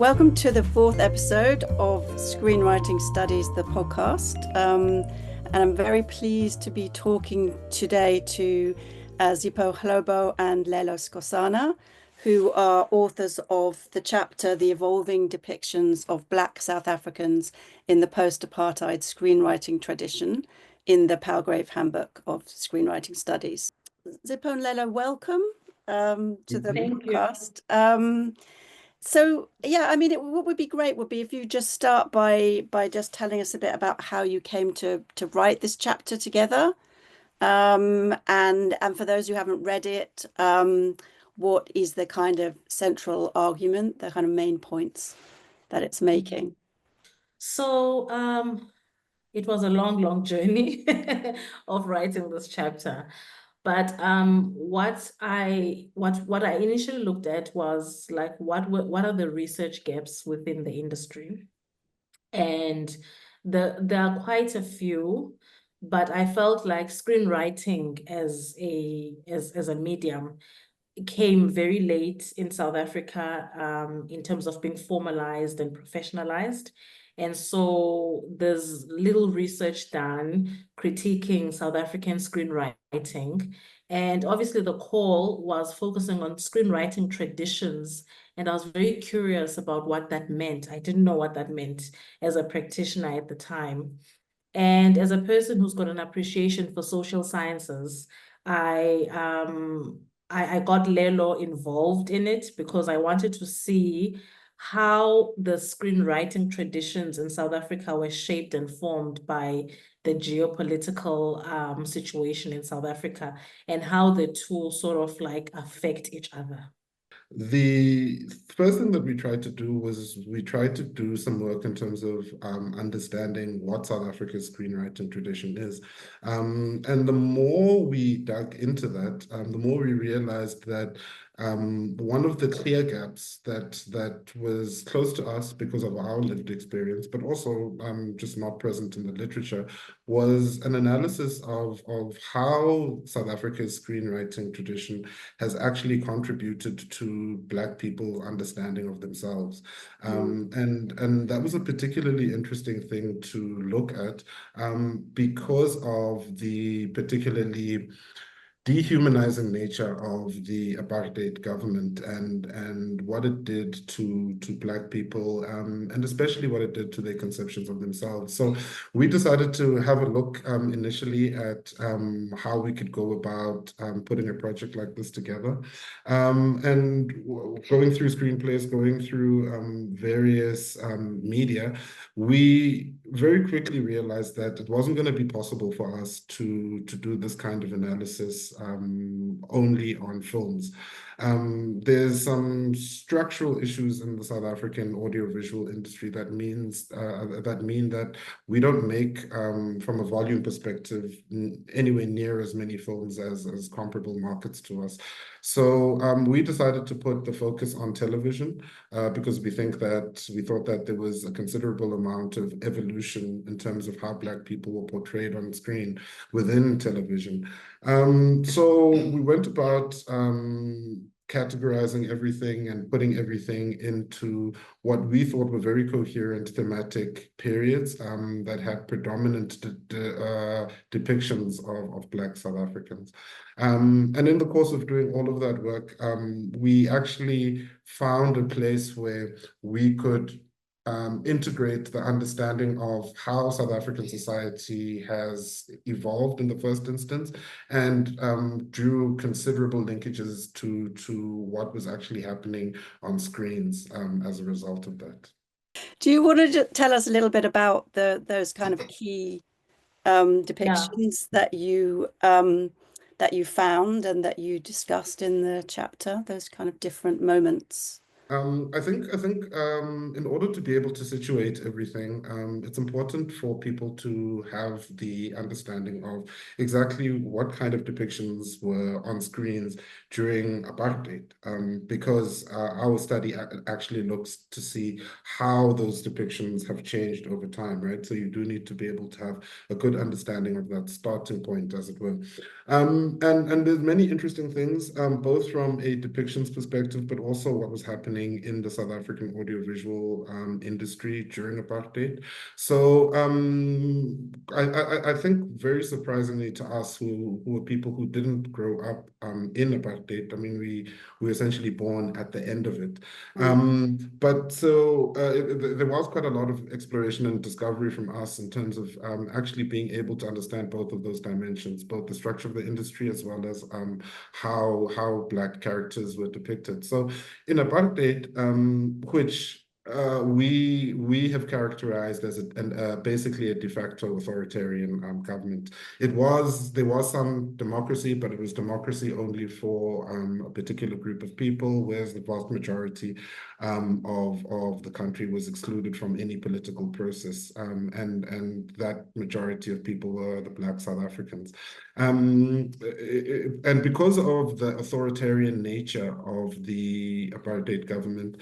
Welcome to the fourth episode of Screenwriting Studies, the podcast. And I'm very pleased to be talking today to Zipho, Hlobo and Lelo Skosana, who are authors of the chapter, The Evolving Depictions of Black South Africans in the Post-Apartheid Screenwriting Tradition in the Palgrave Handbook of Screenwriting Studies. Zipho and Lelo, welcome to the podcast. So yeah, I mean, what would be great would be if you just start by just telling us a bit about how you came to write this chapter together, and for those who haven't read it, what is the kind of central argument, the kind of main points that it's making? So it was a long journey of writing this chapter. But what I initially looked at was like what are the research gaps within the industry? And there are quite a few, but I felt like screenwriting as a medium came very late in South Africa in terms of being formalized and professionalized. And so there's little research done critiquing South African screenwriting. And obviously the call was focusing on screenwriting traditions. And I was very curious about what that meant. I didn't know what that meant as a practitioner at the time. And as a person who's got an appreciation for social sciences, I got Lelo involved in it because I wanted to see how the screenwriting traditions in South Africa were shaped and formed by the geopolitical situation in South Africa and how the two sort of like affect each other. The first thing that we tried to do was we tried to do some work in terms of understanding what South Africa's screenwriting tradition is. And the more we dug into that, the more we realized that one of the clear gaps that was close to us because of our lived experience, but also just not present in the literature, was an analysis of how South Africa's screenwriting tradition has actually contributed to Black people's understanding of themselves. And that was a particularly interesting thing to look at because of the particularly dehumanizing nature of the apartheid government and what it did to Black people, and especially what it did to their conceptions of themselves. So we decided to have a look initially at how we could go about putting a project like this together, and going through screenplays, going through various media. We very quickly realized that it wasn't going to be possible for us to do this kind of analysis only on films. There's some structural issues in the South African audiovisual industry that mean that we don't make, from a volume perspective, anywhere near as many films as comparable markets to us. So we decided to put the focus on television because we thought that there was a considerable amount of evolution in terms of how Black people were portrayed on screen within television. So we went about categorizing everything and putting everything into what we thought were very coherent thematic periods that had predominant depictions of Black South Africans. And in the course of doing all of that work, we actually found a place where we could integrate the understanding of how South African society has evolved in the first instance and drew considerable linkages to what was actually happening on screens as a result of that. Do you want to tell us a little bit about those kind of key depictions that you found and that you discussed in the chapter, those kind of different moments? I think in order to be able to situate everything, it's important for people to have the understanding of exactly what kind of depictions were on screens during apartheid, because our study actually looks to see how those depictions have changed over time, right? So you do need to be able to have a good understanding of that starting point, as it were. And there's many interesting things, both from a depictions perspective, but also what was happening happening in the South African audiovisual industry during apartheid. So I think very surprisingly to us, who are people who didn't grow up in apartheid. I mean, we were essentially born at the end of it. But so there was quite a lot of exploration and discovery from us in terms of actually being able to understand both of those dimensions, both the structure of the industry as well as how Black characters were depicted. So in apartheid, which we have characterized as basically a de facto authoritarian government. There was some democracy, but it was democracy only for a particular group of people, whereas the vast majority of the country was excluded from any political process, and that majority of people were the Black South Africans. And because of the authoritarian nature of the apartheid government,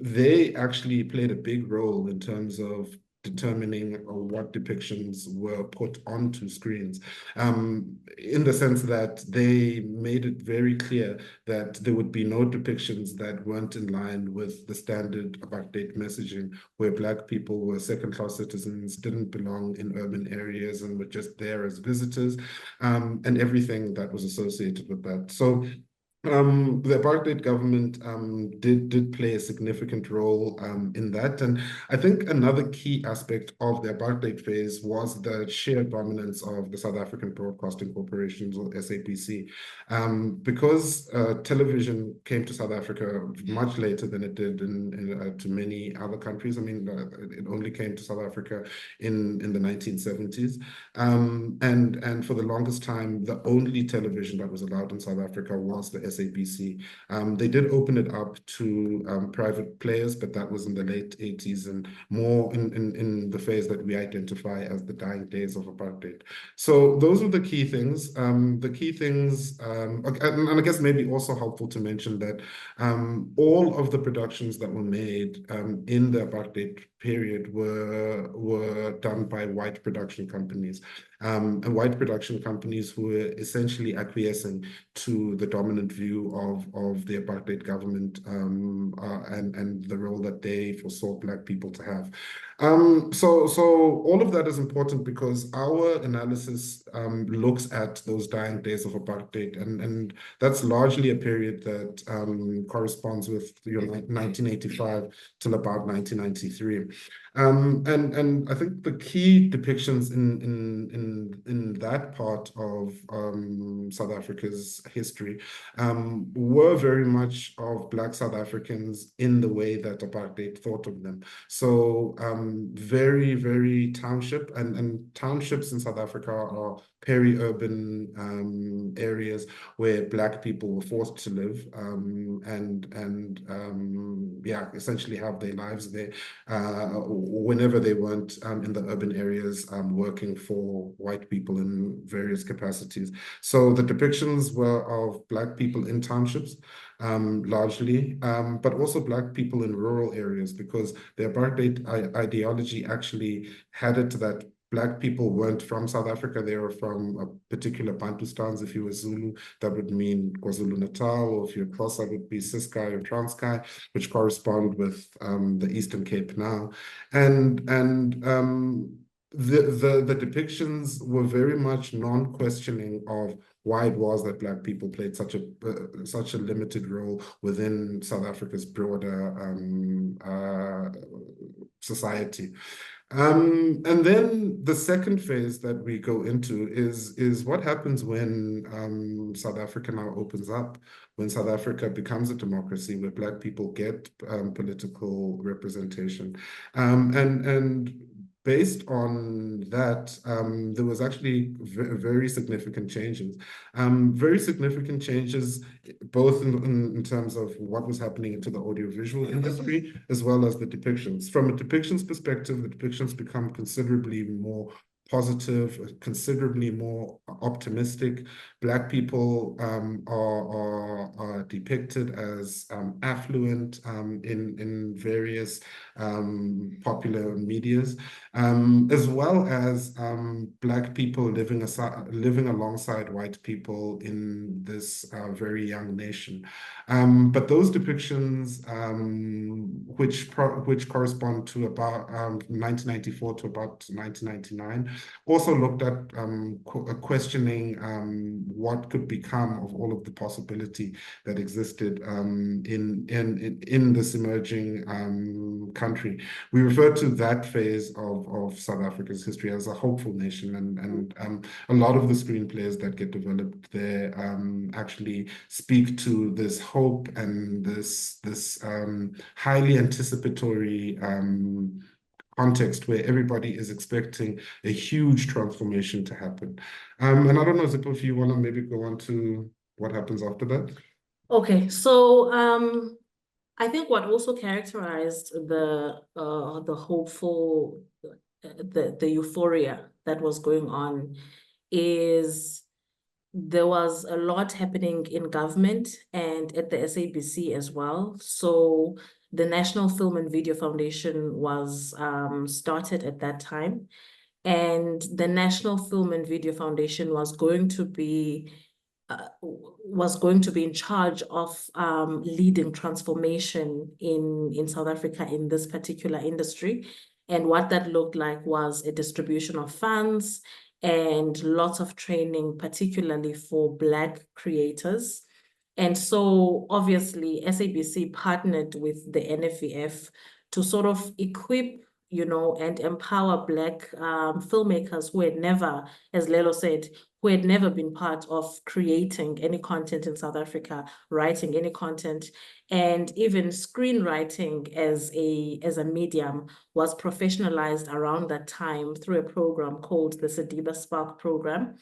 they actually played a big role in terms of determining what depictions were put onto screens, in the sense that they made it very clear that there would be no depictions that weren't in line with the standard apartheid messaging, where Black people were second-class citizens, didn't belong in urban areas, and were just there as visitors, and everything that was associated with that. So the apartheid government did play a significant role in that. And I think another key aspect of the apartheid phase was the sheer dominance of the South African Broadcasting Corporation, or SABC. Because television came to South Africa much later than it did to many other countries. I mean, it only came to South Africa in the 1970s. And for the longest time, the only television that was allowed in South Africa was the SABC. They did open it up to private players, but that was in the late 80s and more in the phase that we identify as the dying days of apartheid. So those were the key things. And I guess maybe also helpful to mention that all of the productions that were made in the apartheid period were done by white production companies. And white production companies who were essentially acquiescing to the dominant view of the apartheid government and the role that they foresaw Black people to have. So all of that is important because our analysis looks at those dying days of apartheid, and that's largely a period that corresponds with 1985 till about 1993. And I think the key depictions in that part of South Africa's history were very much of Black South Africans in the way that apartheid thought of them. So very, very township, and townships in South Africa are peri-urban areas where Black people were forced to live essentially have their lives there whenever they weren't in the urban areas working for white people in various capacities. So the depictions were of Black people in townships, largely, but also Black people in rural areas, because the apartheid ideology actually had it that Black people weren't from South Africa. They were from a particular Bantustans. If you were Zulu, that would mean KwaZulu-Natal, or if you're Xhosa, it would be Ciskei or Transkei, which correspond with the Eastern Cape now. And the depictions were very much non-questioning of why it was that Black people played such a limited role within South Africa's broader society. And then the second phase that we go into is what happens when South Africa now opens up, when South Africa becomes a democracy, where Black people get political representation. And based on that, there was actually very significant changes. Very significant changes, both in terms of what was happening to the audiovisual industry, as well as the depictions. From a depictions perspective, the depictions become considerably more positive, considerably more optimistic. Black people are depicted as affluent in various popular medias, as well as Black people living alongside white people in this very young nation. But those depictions, which correspond to about 1994 to about 1999, also looked at questioning what could become of all of the possibility that existed in this emerging country. We refer to that phase of South Africa's history as a hopeful nation, and a lot of the screenplays that get developed there actually speak to this hope and this highly anticipatory context where everybody is expecting a huge transformation to happen. And I don't know, Zipho, if you want to maybe go on to what happens after that. Okay, so I think what also characterized the hopeful, the euphoria that was going on is there was a lot happening in government and at the SABC as well. So the National Film and Video Foundation was started at that time. And the National Film and Video Foundation was going to be in charge of leading transformation in South Africa in this particular industry. And what that looked like was a distribution of funds and lots of training, particularly for Black creators. And so obviously SABC partnered with the NFVF to sort of equip, and empower Black filmmakers who had never, as Lelo said, who had never been part of creating any content in South Africa, writing any content, and even screenwriting as a medium was professionalized around that time through a program called the Sediba Spark program.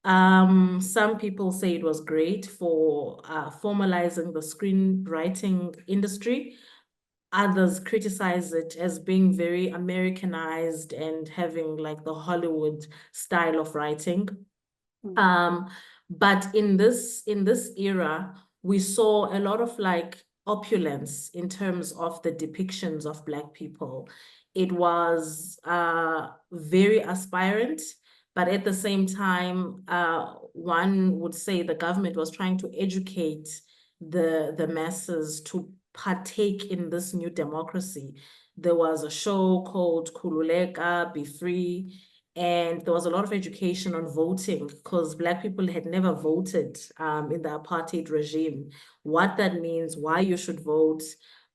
Some people say it was great for formalizing the screenwriting industry. Others criticize it as being very Americanized and having like the Hollywood style of writing. But in this era, we saw a lot of like opulence in terms of the depictions of Black people. It was very aspirant, but at the same time, one would say the government was trying to educate the masses to partake in this new democracy. There was a show called Khululeka, Be Free, and there was a lot of education on voting because Black people had never voted in the apartheid regime, what that means, why you should vote,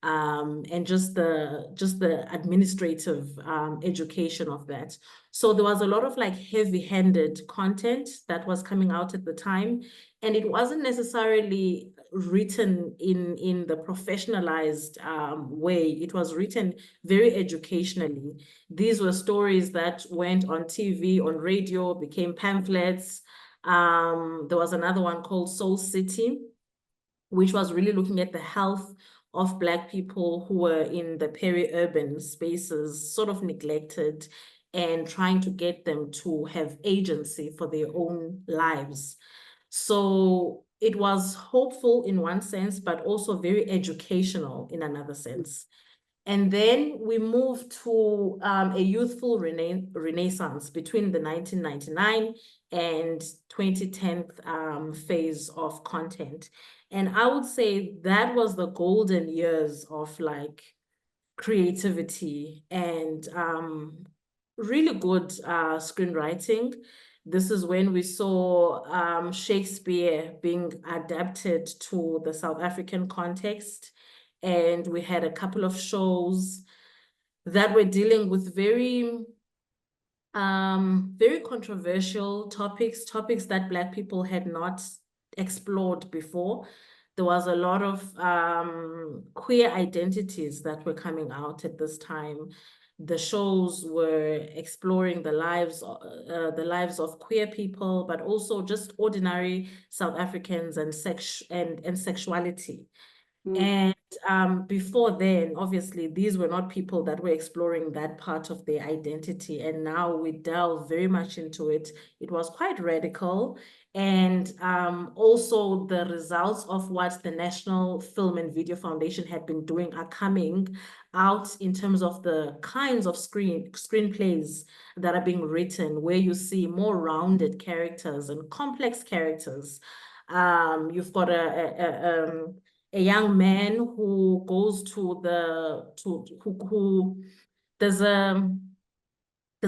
and just the administrative education of that. So there was a lot of like heavy-handed content that was coming out at the time, and it wasn't necessarily written in the professionalized way. It was written very educationally. These were stories that went on TV, on radio, became pamphlets. There was another one called Soul City, which was really looking at the health of Black people who were in the peri-urban spaces, sort of neglected, and trying to get them to have agency for their own lives. So it was hopeful in one sense, but also very educational in another sense. And then we moved to a youthful renaissance between the 1999 and 2010 phase of content. And I would say that was the golden years of like creativity and really good screenwriting. This is when we saw Shakespeare being adapted to the South African context. And we had a couple of shows that were dealing with very controversial topics that Black people had not explored before. There was a lot of queer identities that were coming out at this time. The shows were exploring the lives of queer people, but also just ordinary South Africans and sexuality. And before then, obviously, these were not people that were exploring that part of their identity. And now we delve very much into it. It was quite radical. And also the results of what the National Film and Video Foundation had been doing are coming out in terms of the kinds of screenplays that are being written, where you see more rounded characters and complex characters. You've got a young man who goes to there's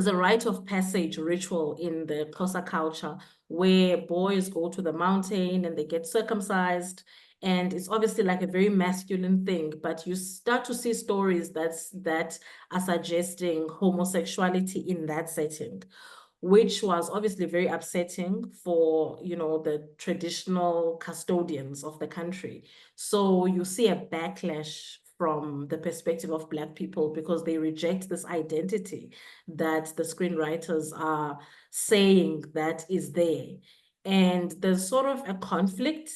a rite of passage ritual in the Xhosa culture where boys go to the mountain and they get circumcised. And it's obviously like a very masculine thing, but you start to see stories that are suggesting homosexuality in that setting, which was obviously very upsetting for, the traditional custodians of the country. So you see a backlash from the perspective of Black people because they reject this identity that the screenwriters are saying that is there. And there's sort of a conflict,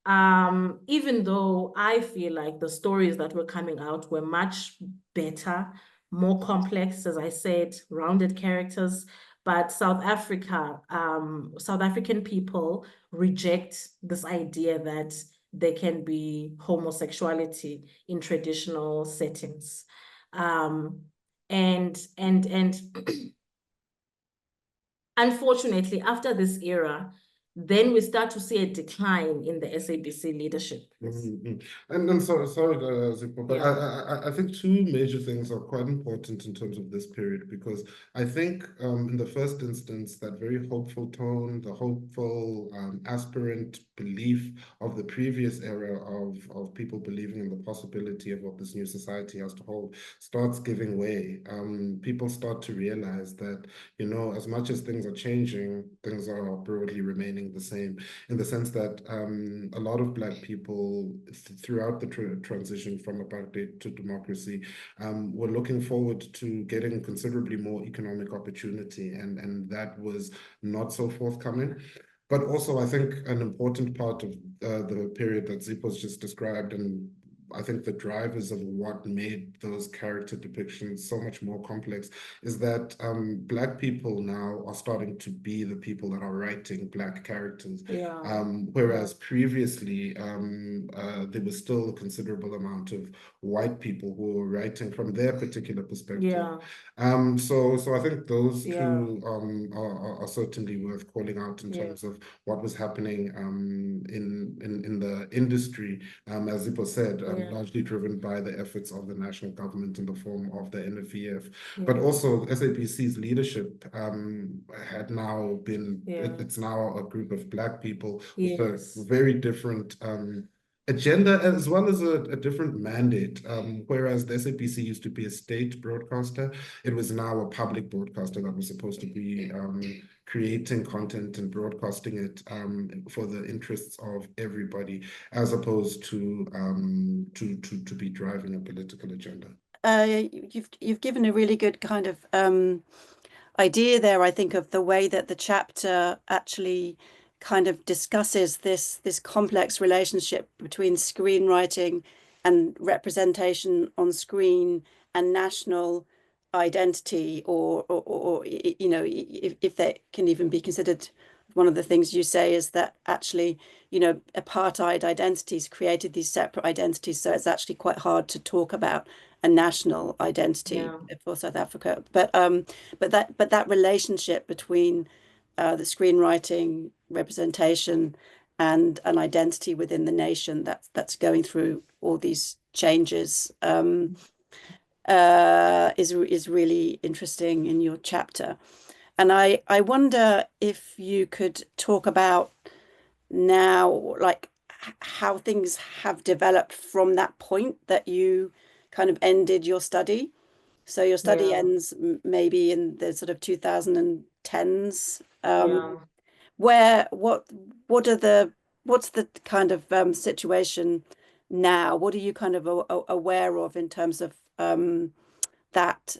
even though I feel like the stories that were coming out were much better, more complex, as I said, rounded characters. But South African people reject this idea that there can be homosexuality in traditional settings. And unfortunately, after this era, then we start to see a decline in the SABC leadership. And sorry, Zipho, but I think two major things are quite important in terms of this period, because I think in the first instance, that very hopeful tone, the hopeful aspirant belief of the previous era of people believing in the possibility of what this new society has to hold starts giving way. People start to realize that, as much as things are changing, things are broadly remaining the same, in the sense that a lot of Black people throughout the transition from apartheid to democracy were looking forward to getting considerably more economic opportunity, and that was not so forthcoming. But also, I think an important part of the period that Zipho's just described, and I think the drivers of what made those character depictions so much more complex, is that Black people now are starting to be the people that are writing Black characters. Whereas previously, there was still a considerable amount of white people who were writing from their particular perspective. So I think those two are certainly worth calling out in terms of what was happening in the industry, as Zipho said, largely driven by the efforts of the national government in the form of the NFVF. But also SABC's leadership had now been, it's now a group of Black people with a very different agenda, as well as a different mandate. Whereas the SABC used to be a state broadcaster, it was now a public broadcaster that was supposed to be creating content and broadcasting it for the interests of everybody, as opposed to be driving a political agenda. You've given a really good kind of idea there, I think, of the way that the chapter actually kind of discusses this complex relationship between screenwriting and representation on screen and national identity, or if that can even be considered. One of the things you say is that actually, apartheid identities created these separate identities, so it's actually quite hard to talk about a national identity for South Africa. But that relationship between the screenwriting representation and an identity within the nation that's going through all these changes is really interesting in your chapter. And I wonder if you could talk about now, like how things have developed from that point that you kind of ended your study. So your study ends maybe in the sort of 2010s. What's the kind of situation now? What are you kind of aware of in terms of that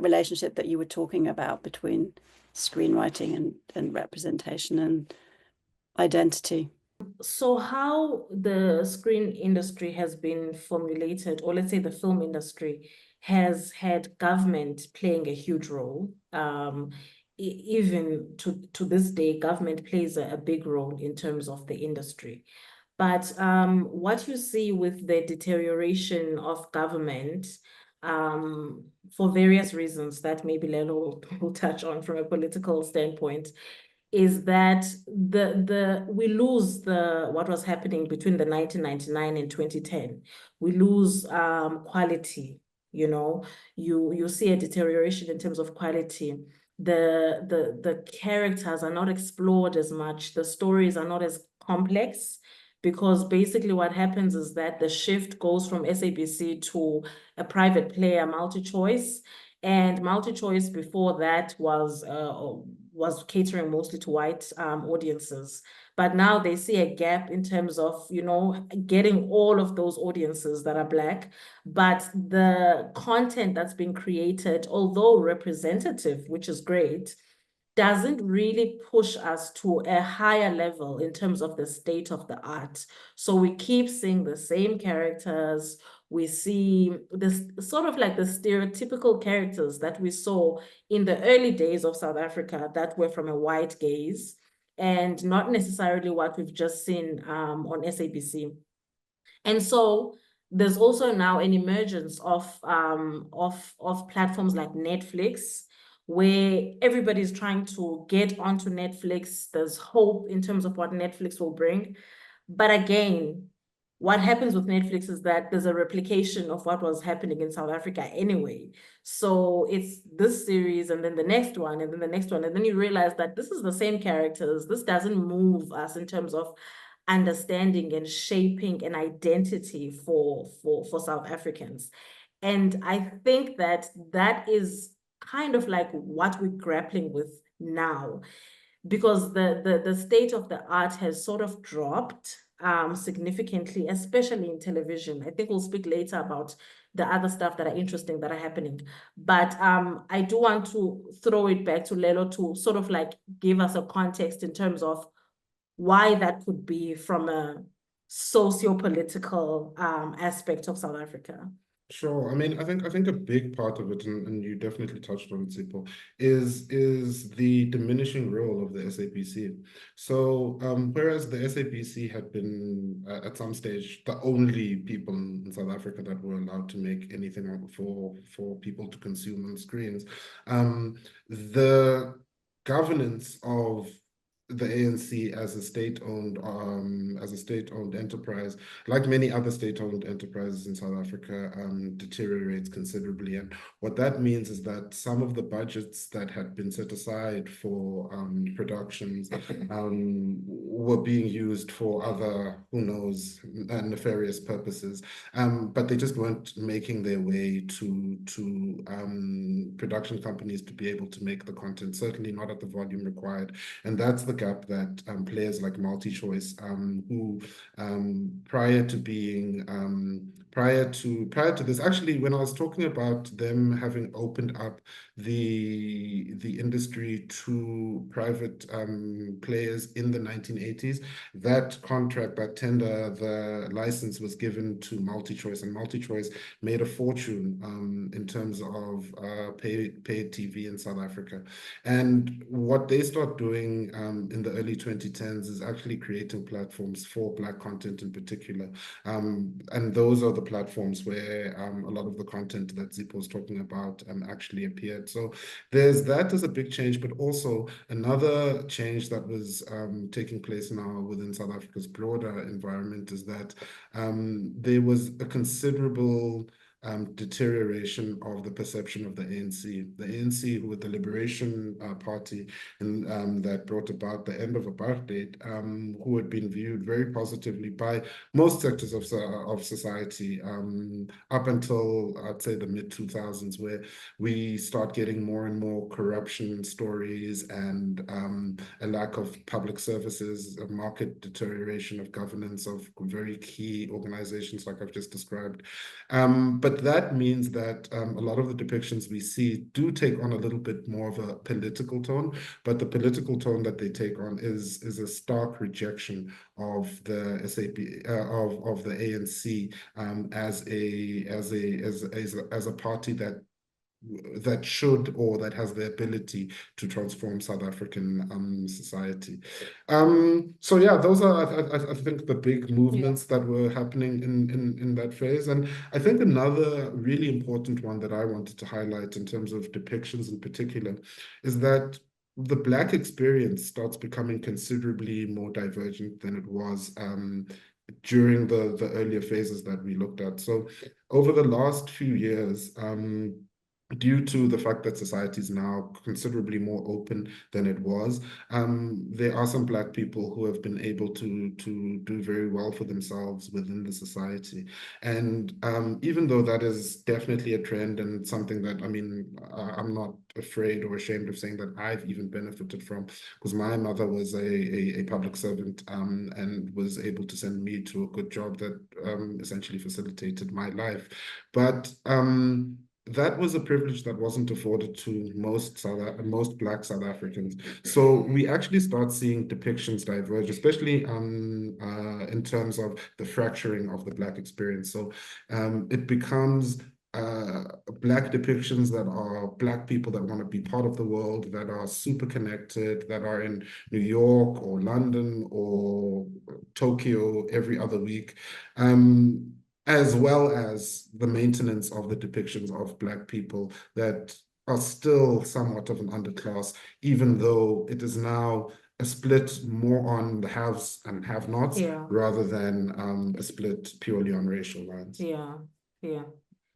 relationship that you were talking about between screenwriting and representation and identity? So how the screen industry has been formulated, or let's say the film industry, has had government playing a huge role. Even to this day, government plays a big role in terms of the industry. But what you see with the deterioration of government, for various reasons that maybe Lelo will touch on from a political standpoint, is that we lose what was happening between the 1999 and 2010. We lose quality, you know, you see a deterioration in terms of quality. The characters are not explored as much, the stories are not as complex, because basically what happens is that the shift goes from SABC to a private player, multi-choice. And multi-choice before that was catering mostly to white audiences. But now they see a gap in terms of, you know, getting all of those audiences that are Black. But the content that's been created, although representative, which is great, doesn't really push us to a higher level in terms of the state of the art. So we keep seeing the same characters. We see this sort of like the stereotypical characters that we saw in the early days of South Africa that were from a white gaze, and not necessarily what we've just seen on SABC. And so there's also now an emergence of platforms like Netflix, where everybody's trying to get onto Netflix. There's hope in terms of what Netflix will bring. But again, what happens with Netflix is that there's a replication of what was happening in South Africa anyway. So it's this series and then the next one and then the next one. And then you realize that this is the same characters. This doesn't move us in terms of understanding and shaping an identity for South Africans. And I think that that is kind of like what we're grappling with now, because the state of the art has sort of dropped significantly, especially in television. I think we'll speak later about the other stuff that are interesting that are happening. But I do want to throw it back to Lelo to sort of like give us a context in terms of why that could be from a socio-political aspect of South Africa. Sure. I mean, I think a big part of it, and you definitely touched on it, Zipho, is the diminishing role of the SABC. So whereas the SABC had been at some stage the only people in South Africa that were allowed to make anything for people to consume on screens, the governance of the ANC as a state-owned enterprise, like many other state-owned enterprises in South Africa, deteriorates considerably. And what that means is that some of the budgets that had been set aside for productions were being used for other, who knows, nefarious purposes. But they just weren't making their way to production companies to be able to make the content, certainly not at the volume required. And that's the gap that players like MultiChoice, who prior to this, actually, when I was talking about them having opened up the industry to private players in the 1980s, that contract, that tender, the license was given to MultiChoice, and MultiChoice made a fortune in terms of paid TV in South Africa. And what they start doing in the early 2010s is actually creating platforms for Black content in particular. And those are the platforms where a lot of the content that Zipho was talking about actually appeared. So there's that as a big change, but also another change that was taking place now within South Africa's broader environment is that there was a considerable deterioration of the perception of the ANC. The ANC, who were the Liberation Party, and that brought about the end of apartheid, who had been viewed very positively by most sectors of society up until, I'd say, the mid-2000s, where we start getting more and more corruption stories and a lack of public services, a market deterioration of governance of very key organizations like I've just described. But but that means that a lot of the depictions we see do take on a little bit more of a political tone, but the political tone that they take on is a stark rejection of the SAP of the ANC as a party that should or that has the ability to transform South African society. So yeah, those are I think the big movements that were happening in that phase. And I think another really important one that I wanted to highlight in terms of depictions in particular is that the Black experience starts becoming considerably more divergent than it was during the earlier phases that we looked at. So over the last few years, due to the fact that society is now considerably more open than it was, there are some Black people who have been able to do very well for themselves within the society. And even though that is definitely a trend and something that, I mean, I'm not afraid or ashamed of saying that I've even benefited from, because my mother was a public servant and was able to send me to a good job that essentially facilitated my life. But that was a privilege that wasn't afforded to most Black South Africans. So we actually start seeing depictions diverge, especially in terms of the fracturing of the Black experience. So it becomes Black depictions that are Black people that want to be part of the world, that are super connected, that are in New York or London or Tokyo every other week. As well as the maintenance of the depictions of Black people that are still somewhat of an underclass, even though it is now a split more on the haves and have-nots rather than a split purely on racial lines. Yeah, yeah.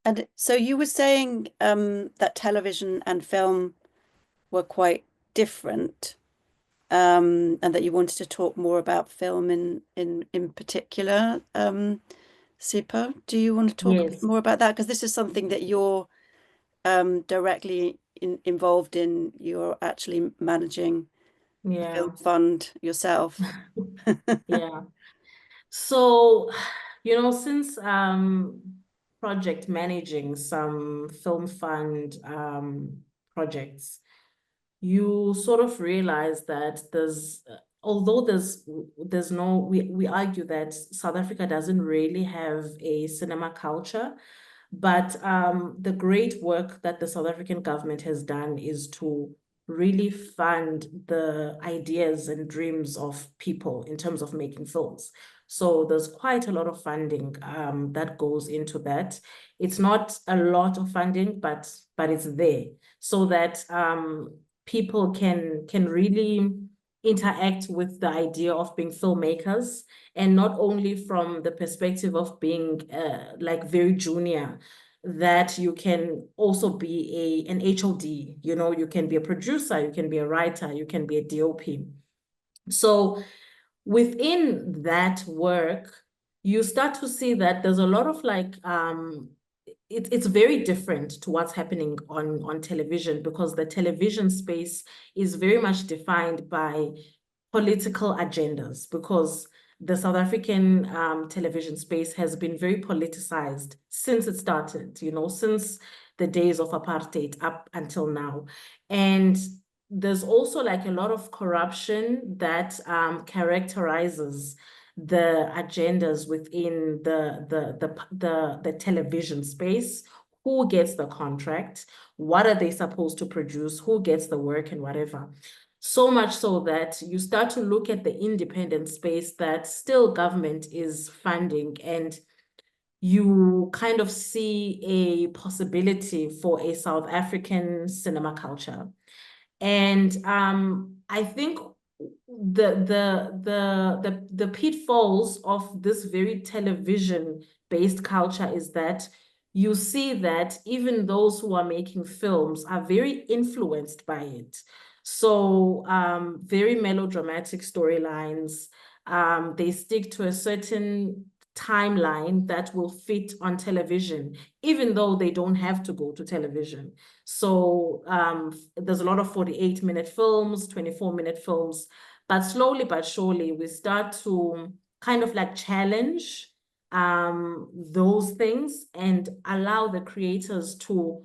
And so you were saying that television and film were quite different, and that you wanted to talk more about film in particular. Zipho, do you want to talk a bit more about that? Because this is something that you're directly involved in. You're actually managing the film fund yourself. Yeah. So, since project managing some film fund projects, you sort of realize that although there's no, we argue that South Africa doesn't really have a cinema culture, but the great work that the South African government has done is to really fund the ideas and dreams of people in terms of making films. So there's quite a lot of funding that goes into that. It's not a lot of funding, but it's there so that people can really interact with the idea of being filmmakers, and not only from the perspective of being like very junior, that you can also be an HOD, you can be a producer, you can be a writer, you can be a DOP. So within that work, you start to see that there's a lot of like it's very different to what's happening on television, because the television space is very much defined by political agendas, because the South African television space has been very politicized since it started, since the days of apartheid up until now. And there's also like a lot of corruption that characterizes the agendas within the television space. Who gets the contract? What are they supposed to produce? Who gets the work and whatever? So much so that you start to look at the independent space that still government is funding, and you kind of see a possibility for a South African cinema culture. And I think the pitfalls of this very television-based culture is that you see that even those who are making films are very influenced by it. So very melodramatic storylines, they stick to a certain timeline that will fit on television, even though they don't have to go to television. So there's a lot of 48-minute films, 24-minute films, but slowly but surely we start to kind of like challenge those things and allow the creators to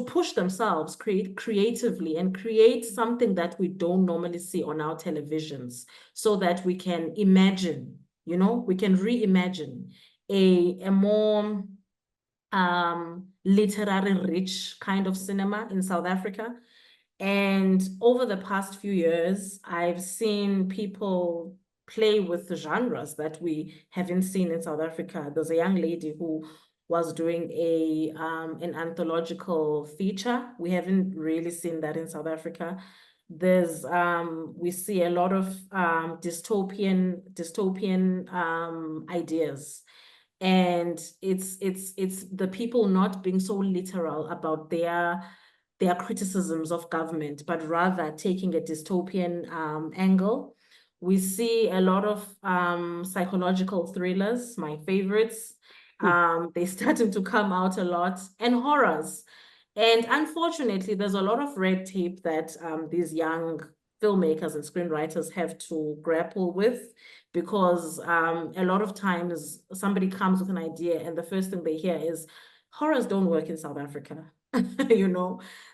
push themselves creatively and create something that we don't normally see on our televisions, so that we can imagine, we can reimagine a more literary rich kind of cinema in South Africa. And over the past few years, I've seen people play with the genres that we haven't seen in South Africa. There's a young lady who was doing an anthological feature. We haven't really seen that in South Africa. There's we see a lot of dystopian ideas. And it's the people not being so literal about their criticisms of government, but rather taking a dystopian angle. We see a lot of psychological thrillers, my favorites. They're starting to come out a lot, and horrors. And unfortunately, there's a lot of red tape that these young filmmakers and screenwriters have to grapple with, because a lot of times somebody comes with an idea and the first thing they hear is horrors don't work in South Africa.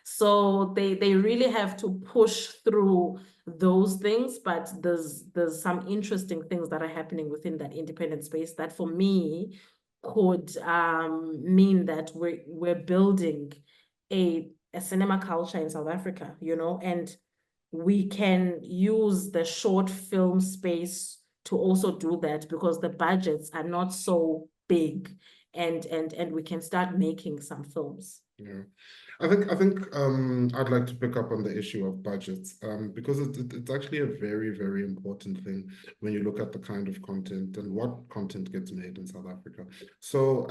So they really have to push through those things. But there's some interesting things that are happening within that independent space that for me could mean that we're building a cinema culture in South Africa, and we can use the short film space to also do that, because the budgets are not so big, and we can start making some films. Yeah, I think I'd like to pick up on the issue of budgets, because it's actually a very, very important thing when you look at the kind of content and what content gets made in South Africa. So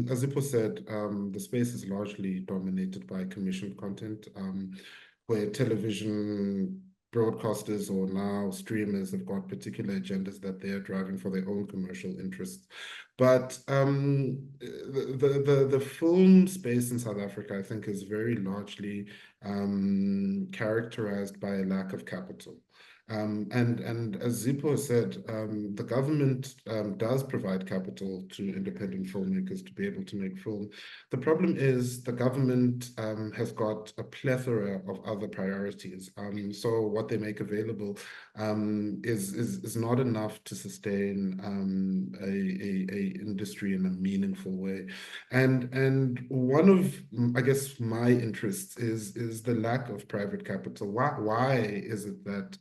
as Zipho said, the space is largely dominated by commissioned content, where television broadcasters or now streamers have got particular agendas that they're driving for their own commercial interests. But the film space in South Africa, I think, is very largely characterized by a lack of capital. And as Zipho said, the government does provide capital to independent filmmakers to be able to make film. The problem is the government has got a plethora of other priorities. So what they make available is not enough to sustain a industry in a meaningful way. And one of, I guess, my interests is the lack of private capital. Why is it that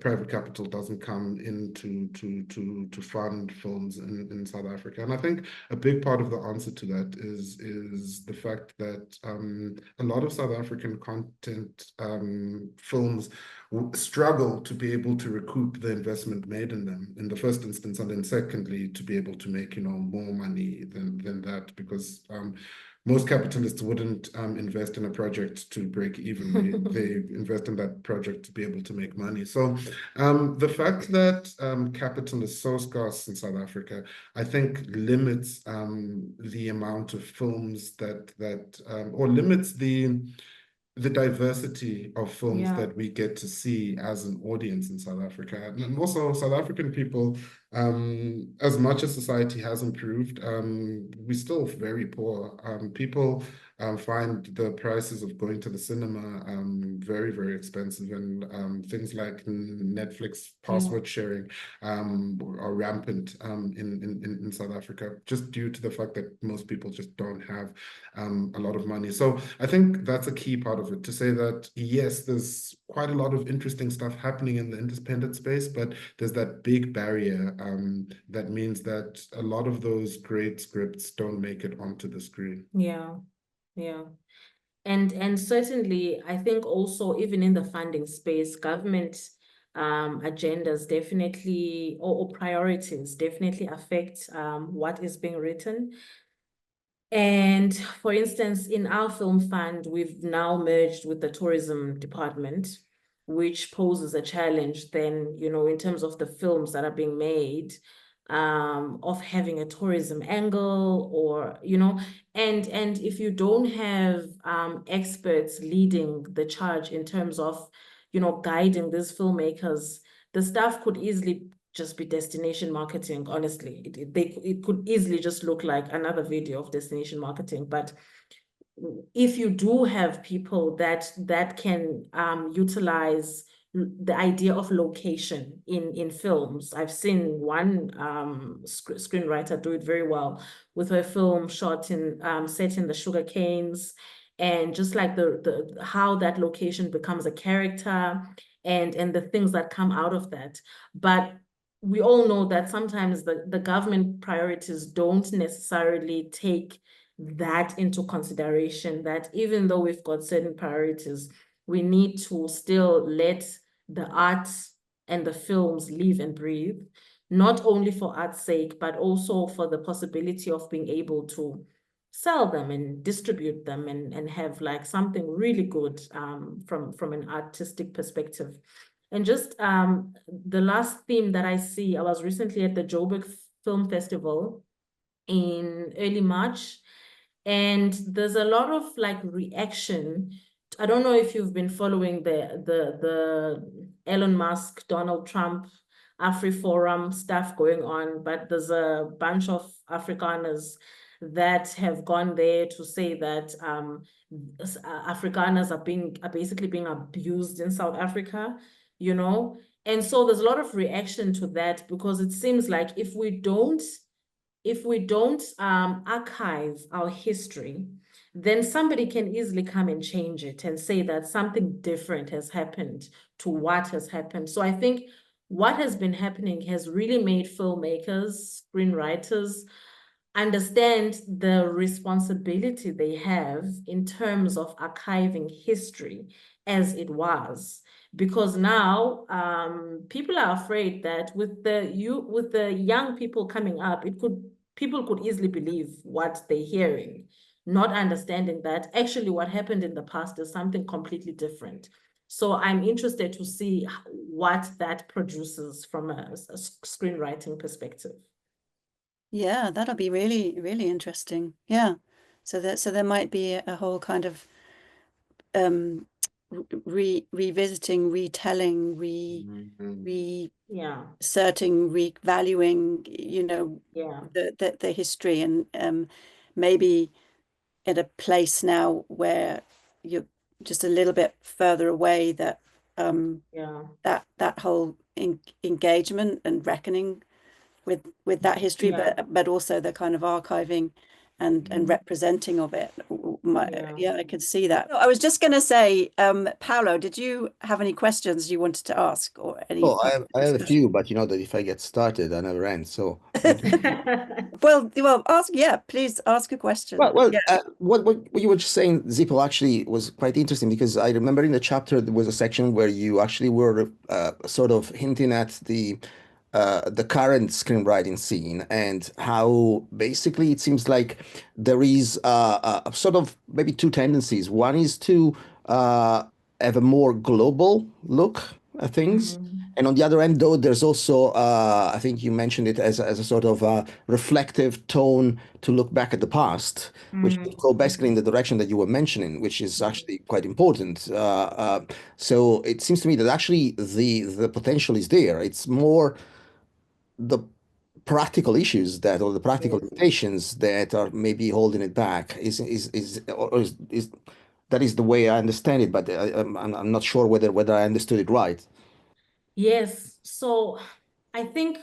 private capital doesn't come in to fund films in South Africa? And I think a big part of the answer to that is the fact that a lot of South African content films struggle to be able to recoup the investment made in them in the first instance, and then secondly to be able to make more money than that, because most capitalists wouldn't invest in a project to break even. They invest in that project to be able to make money. So the fact that capital is so scarce in South Africa, I think limits the amount of films or limits the diversity of films that we get to see as an audience in South Africa. And also South African people, as much as society has improved, we're still very poor. People find the prices of going to the cinema very, very expensive, and things like Netflix password sharing are rampant in South Africa, just due to the fact that most people just don't have a lot of money. So I think that's a key part of it, to say that yes, there's quite a lot of interesting stuff happening in the independent space, but there's that big barrier that means that a lot of those great scripts don't make it onto the screen. Yeah. And certainly, I think also even in the funding space, government agendas definitely, or priorities definitely affect what is being written. And for instance, in our film fund, we've now merged with the tourism department, which poses a challenge then, in terms of the films that are being made, of having a tourism angle, or, and if you don't have experts leading the charge in terms of, guiding these filmmakers, the staff could easily just be destination marketing, honestly. It could easily just look like another video of destination marketing. But if you do have people that can utilize the idea of location in films. I've seen one screenwriter do it very well with her film shot in set in the sugar canes, and just like the how that location becomes a character and the things that come out of that. But we all know that sometimes the government priorities don't necessarily take that into consideration, that even though we've got certain priorities, we need to still let the arts and the films live and breathe, not only for art's sake, but also for the possibility of being able to sell them and distribute them and have like something really good from an artistic perspective. And just the last theme that I see, I was recently at the Joburg Film Festival in early March, and there's a lot of like reaction. I don't know if you've been following the Elon Musk, Donald Trump, AfriForum stuff going on, but there's a bunch of Afrikaners that have gone there to say that Afrikaners are basically being abused in South Africa, you know? And so there's a lot of reaction to that, because it seems like if we don't archive our history, then somebody can easily come and change it and say that something different has happened to what has happened. So I think what has been happening has really made filmmakers, screenwriters, understand the responsibility they have in terms of archiving history as it was. Because now people are afraid that with the young people coming up, people could easily believe what they're hearing, not understanding that actually what happened in the past is something completely different. So I'm interested to see what that produces from a screenwriting perspective. Yeah, that'll be really, really interesting. Yeah. So there might be a whole kind of revisiting, retelling, Yeah. researching, revaluing, you know, Yeah. the history, and maybe at a place now where you're just a little bit further away, that Yeah. that whole engagement and reckoning with that history, Yeah. but also the kind of archiving and representing of it. Yeah, I could see that. I was just going to say, Paolo, did you have any questions you wanted to ask, or any Oh, part of the I have a discussion? few, but you know that if I get started, I never end. So, Well, ask. Yeah, please ask a question. well, Yeah. what you were just saying, Zippo, actually was quite interesting, because I remember in the chapter there was a section where you actually were sort of hinting at the current screenwriting scene, and how basically it seems like there is a sort of maybe two tendencies. One is to have a more global look at things. And on the other end, though, there's also, I think you mentioned it as a sort of reflective tone to look back at the past, which would go basically in the direction that you were mentioning, which is actually quite important. So it seems to me that actually the potential is there. It's more the practical issues that, or the practical limitations that are maybe holding it back. Is that is the way I understand it, but I'm not sure whether I understood it right. Yes, so I think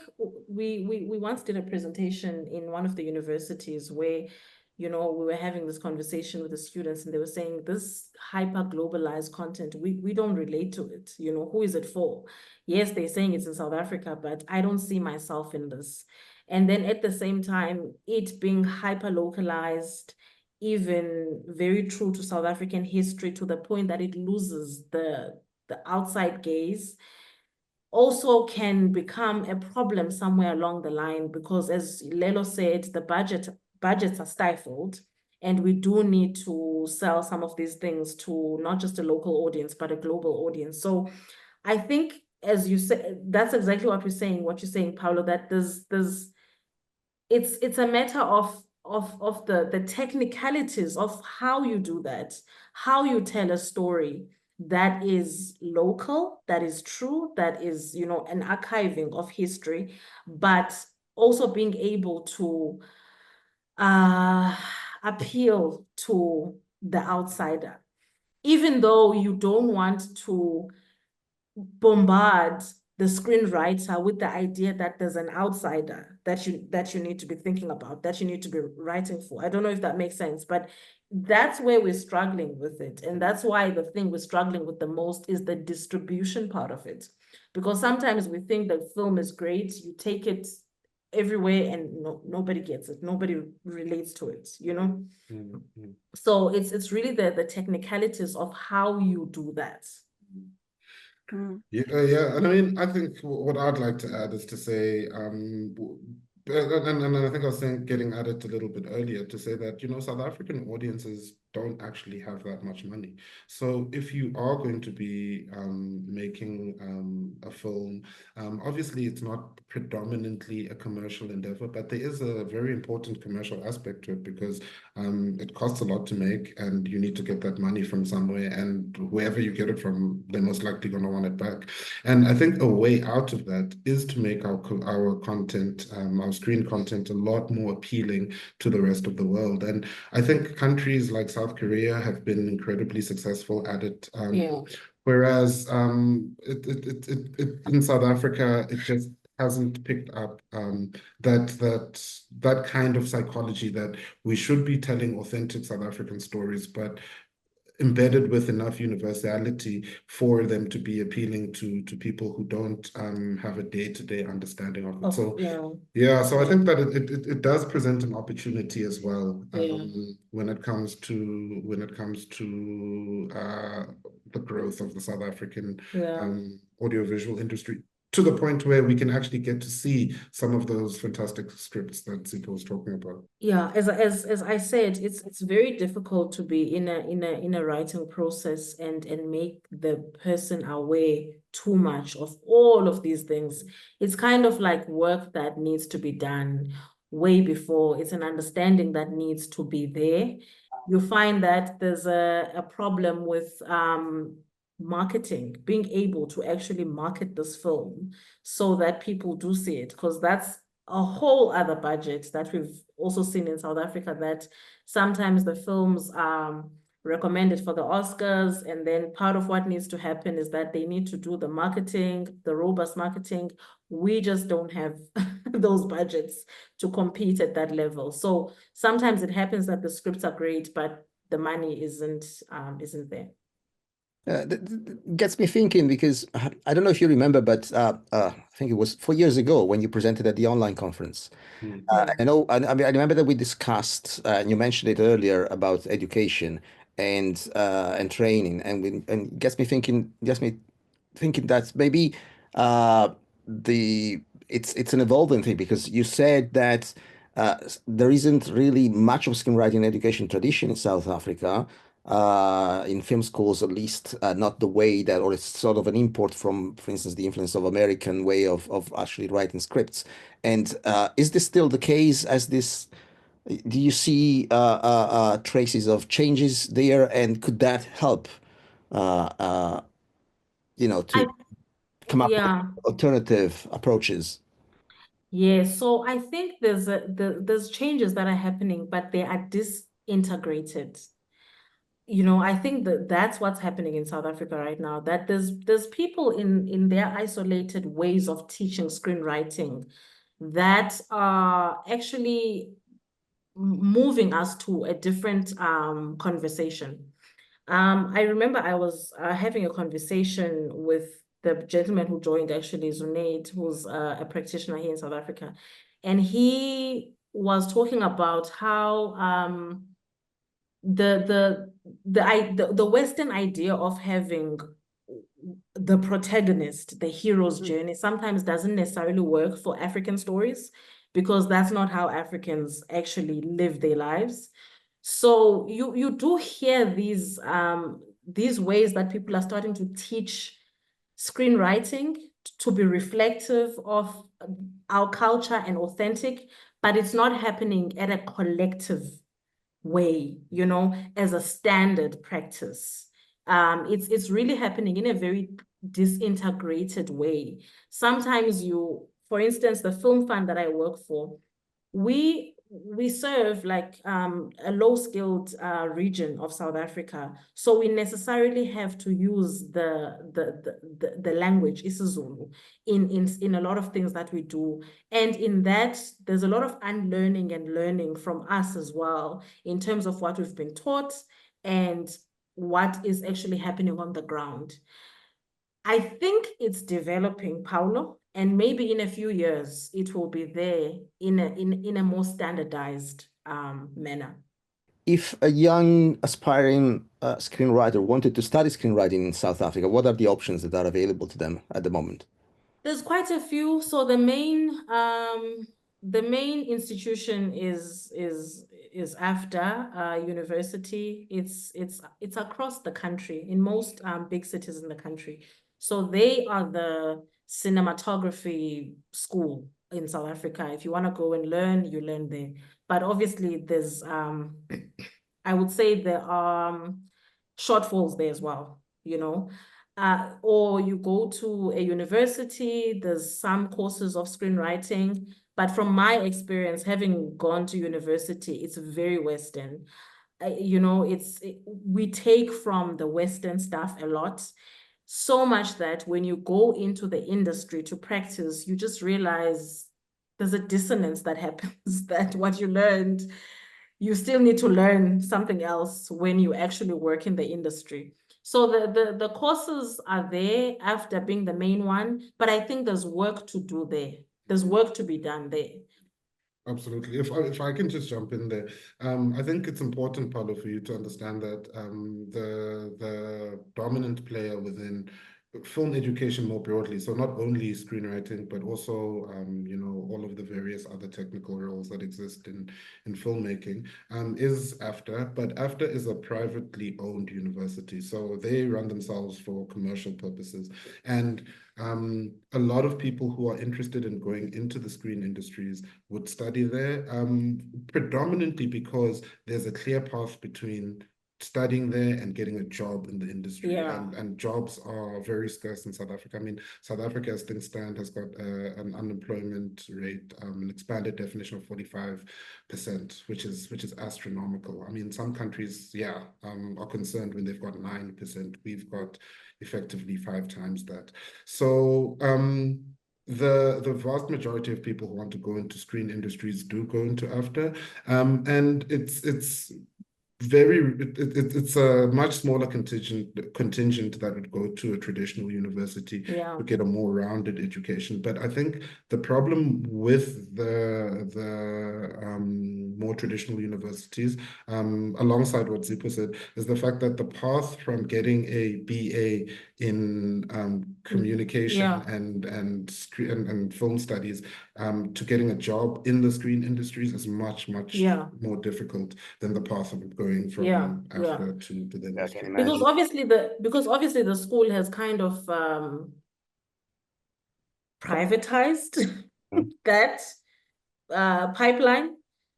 we once did a presentation in one of the universities where, you know, we were having this conversation with the students, and they were saying this hyper globalized content, we don't relate to it. You know, who is it for? Yes, they're saying it's in South Africa, but I don't see myself in this. And then at the same time, it being hyper localized, even very true to South African history, to the point that it loses the outside gaze, also can become a problem somewhere along the line, because as Lelo said, the budgets are stifled, and we do need to sell some of these things to not just a local audience, but a global audience. So I think, as you said, that's exactly what you're saying, Paolo, that it's a matter of the technicalities of how you do that, how you tell a story, that is local, that is true, that is, you know, an archiving of history, but also being able to appeal to the outsider, even though you don't want to bombard the screenwriter with the idea that there's an outsider that you need to be thinking about, that you need to be writing for. I don't know if that makes sense, but that's where we're struggling with it. And that's why the thing we're struggling with the most is the distribution part of it. Because sometimes we think that film is great, you take it everywhere and nobody gets it, nobody relates to it, you know? Mm-hmm. So it's really the technicalities of how you do that. Yeah, and I mean, I think what I'd like to add is to say, and I think I was saying, getting at it a little bit earlier, to say that, you know, South African audiences don't actually have that much money. So if you are going to be making a film, obviously it's not predominantly a commercial endeavor, but there is a very important commercial aspect to it, because it costs a lot to make, and you need to get that money from somewhere, and whoever you get it from, they're most likely going to want it back. And I think a way out of that is to make our content, our screen content, a lot more appealing to the rest of the world. And I think countries like South Korea have been incredibly successful at it. Whereas in South Africa, it just hasn't picked up that kind of psychology, that we should be telling authentic South African stories, but embedded with enough universality for them to be appealing to people who don't have a day-to-day understanding of it. So I think that it does present an opportunity as well, when it comes to the growth of the South African audiovisual industry, to the point where we can actually get to see some of those fantastic scripts that Zipho was talking about. Yeah, as I said, it's very difficult to be in a writing process and make the person aware too much of all of these things. It's kind of like work that needs to be done way before. It's an understanding that needs to be there. You find that there's a problem with marketing, being able to actually market this film so that people do see it, because that's a whole other budget that we've also seen in South Africa, that sometimes the films are recommended for the Oscars, and then part of what needs to happen is that they need to do the marketing, the robust marketing. We just don't have those budgets to compete at that level. So sometimes it happens that the scripts are great, but the money isn't there. Gets me thinking, because I don't know if you remember, but I think it was 4 years ago when you presented at the online conference. I know, I mean, I remember that we discussed, and you mentioned it earlier, about education and training, and it gets me thinking that maybe it's an evolving thing, because you said that there isn't really much of screenwriting education tradition in South Africa, in film schools at least, not the way that, or it's sort of an import from, for instance, the influence of American way of actually writing scripts. And is this still the case? Do you see traces of changes there, and could that help, to come up with alternative approaches? Yeah, so I think there's changes that are happening, but they are disintegrated. I think that's what's happening in South Africa right now, that there's people in their isolated ways of teaching screenwriting that are actually moving us to a different conversation. I remember I was having a conversation with the gentleman who joined, actually, Zunaid, who's a practitioner here in South Africa. And he was talking about how the Western idea of having the protagonist, the hero's journey, sometimes doesn't necessarily work for African stories, because that's not how Africans actually live their lives. So you do hear these ways that people are starting to teach screenwriting to be reflective of our culture and authentic, but it's not happening at a collective way, as a standard practice. It's really happening in a very disintegrated way. Sometimes for instance, the film fund that I work for, we serve like a low-skilled region of South Africa, so we necessarily have to use the language isiZulu in a lot of things that we do, and in that there's a lot of unlearning and learning from us as well in terms of what we've been taught and what is actually happening on the ground. I think it's developing, Paulo, and maybe in a few years it will be there in a more standardized manner. If a young aspiring screenwriter wanted to study screenwriting in South Africa, what are the options that are available to them at the moment? There's quite a few. So the main institution is AFDA University. It's across the country in most big cities in the country. So they are the cinematography school in South Africa. If you want to go and learn, you learn there. But obviously there's I would say there are shortfalls there as well, you know. Or you go to a university, there's some courses of screenwriting, but from my experience, having gone to university, it's very Western. You know, we take from the Western stuff a lot, so much that when you go into the industry to practice, you just realize there's a dissonance that happens, that what you learned, you still need to learn something else when you actually work in the industry. So the courses are there after being the main one, but I think there's work to do there. There's work to be done there. Absolutely. If I can just jump in there, I think it's important, Paulo, for you to understand that the dominant player within film education more broadly, so not only screenwriting, but also you know, all of the various other technical roles that exist in filmmaking, is AFDA. But AFDA is a privately owned university, so they run themselves for commercial purposes. And a lot of people who are interested in going into the screen industries would study there, predominantly because there's a clear path between studying there and getting a job in the industry. Yeah. And jobs are very scarce in South Africa. I mean, South Africa, as things stand, has got an unemployment rate, an expanded definition of 45%, which is astronomical. I mean, some countries, yeah, are concerned when they've got 9%. We've got effectively 5 times that. So the vast majority of people who want to go into screen industries do go into AFDA, and it's a much smaller contingent that would go to a traditional university Yeah. to get a more rounded education. But I think the problem with the more traditional universities, alongside what Zipho said, is the fact that the path from getting a BA in communication Yeah. and film studies to getting a job in the screen industries is much Yeah. more difficult than the path of going from Yeah. AFDA to the I industry. can Because imagine. obviously the school has kind of privatized Mhm. that pipeline.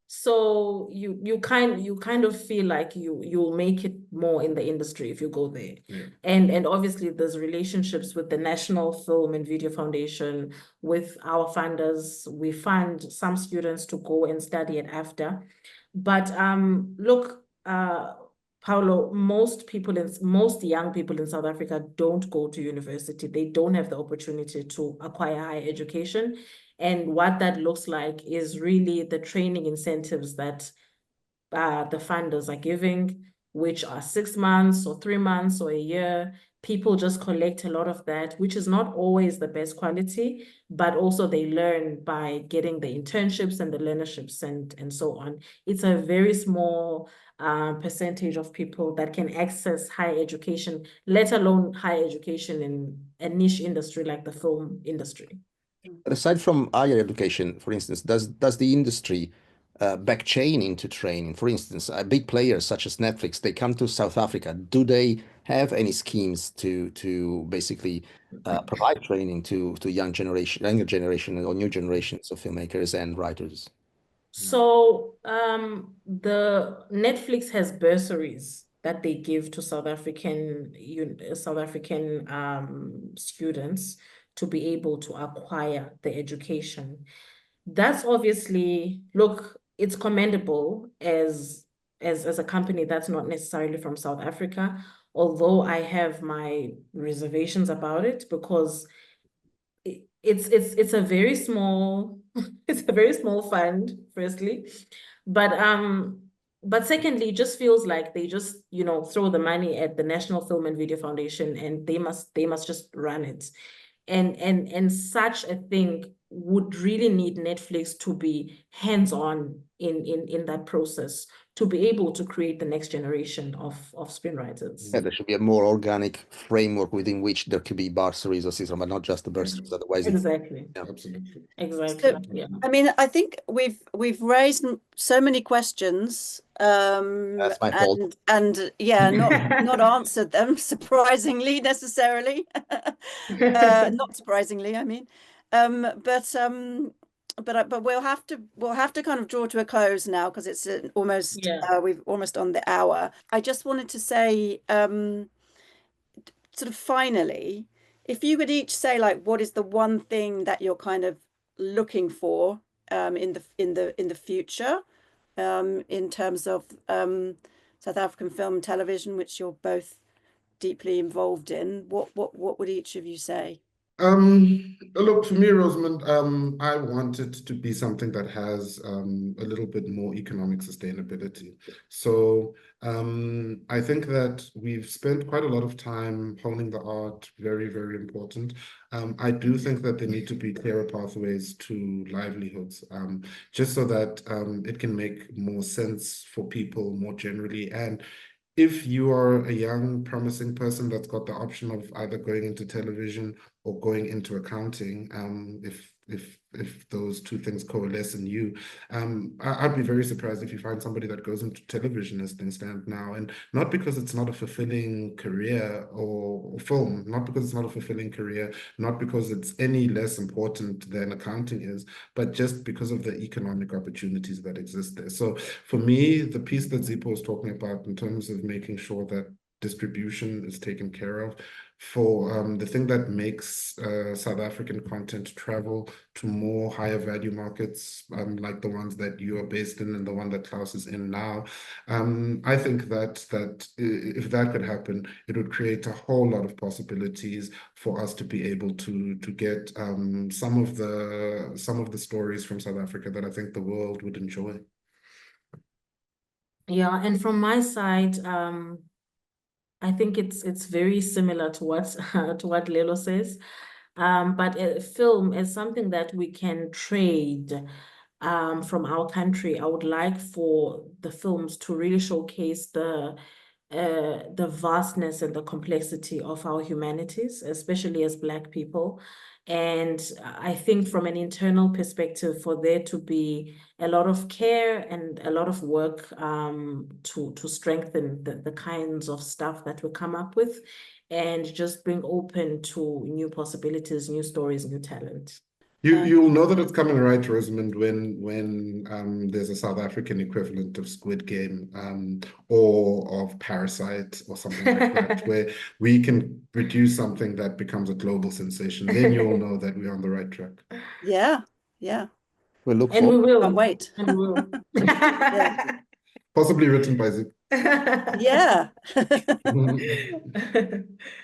So you kind of feel like you'll make it more in the industry if you go there. Yeah. And obviously there's relationships with the National Film and Video Foundation, with our funders. We fund some students to go and study at AFDA. But look, Paulo, most young people in South Africa don't go to university. They don't have the opportunity to acquire higher education. And what that looks like is really the training incentives that the funders are giving, which are 6 months or 3 months or a year. People just collect a lot of that, which is not always the best quality, but also they learn by getting the internships and the learnerships and so on. It's a very small percentage of people that can access higher education, let alone higher education in a niche industry like the film industry. But aside from higher education, for instance, does the industry back chain into training? For instance, big players such as Netflix, they come to South Africa. Do they have any schemes to basically provide training to younger generation or new generations of filmmakers and writers? So the Netflix has bursaries that they give to South African students to be able to acquire the education. That's obviously, look, it's commendable as a company that's not necessarily from South Africa, although I have my reservations about it, because it's a very small it's a very small fund, firstly, but secondly, it just feels like they just, you know, throw the money at the National Film and Video Foundation and they must just run it. And such a thing would really need Netflix to be hands-on in that process, to be able to create the next generation of screenwriters. Yeah, there should be a more organic framework within which there could be bursaries or system, but not just the bursaries. Otherwise, Exactly. Yeah. Absolutely. Exactly. So, Yeah. I mean, I think we've raised so many questions, That's my fault. and yeah, not answered them surprisingly necessarily, not surprisingly, I mean, but we'll have to kind of draw to a close now because it's almost we've almost on the hour. I just wanted to say, sort of finally, if you could each say like, what is the one thing that you're kind of looking for in the future in terms of South African film and television, which you're both deeply involved in, what would each of you say? Look, for me, Rosamund, I want it to be something that has a little bit more economic sustainability. So I think that we've spent quite a lot of time honing the art, very, very important. I do think that there need to be clearer pathways to livelihoods, just so that it can make more sense for people more generally. And if you are a young, promising person that's got the option of either going into television or going into accounting, if those two things coalesce in you, I'd be very surprised if you find somebody that goes into television as things stand now, and not because it's not a fulfilling career, or film, not because it's not a fulfilling career, not because it's any less important than accounting is, but just because of the economic opportunities that exist there. So for me, the piece that Zipho was talking about in terms of making sure that distribution is taken care of, for the thing that makes South African content travel to more higher value markets, like the ones that you are based in and the one that Klaus is in now. I think that if that could happen, it would create a whole lot of possibilities for us to be able to get some of the stories from South Africa that I think the world would enjoy. Yeah, and from my side, I think it's very similar to what Lelo says. But a film is something that we can trade from our country. I would like for the films to really showcase the vastness and the complexity of our humanities, especially as Black people. And I think from an internal perspective, for there to be a lot of care and a lot of work to strengthen the kinds of stuff that we come up with, and just bring open to new possibilities, new stories, new talent. You'll know that it's coming, right, Rosamund, when there's a South African equivalent of Squid Game or of Parasite or something like that, where we can produce something that becomes a global sensation. Then you'll know that we're on the right track. Yeah. We look And we forward. will. Can't wait. And we will. Yeah. Possibly written by Zip. Yeah. It's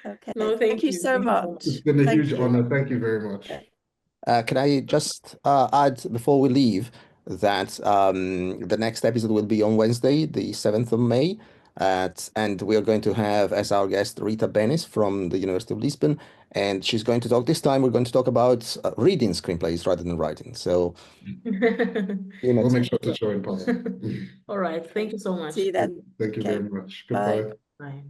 Okay. No, Thank you so much. been a Thank huge you. honor. Thank you very much. Can I just add before we leave that the next episode will be on Wednesday, the 7th of May, and we are going to have as our guest Rita Benes from the University of Lisbon, and she's going to talk this time. We're going to talk about reading screenplays rather than writing. So We'll make sure to show in person. All right. Thank you so much. See you then. Thank you Okay. very much. Bye. Goodbye. Bye.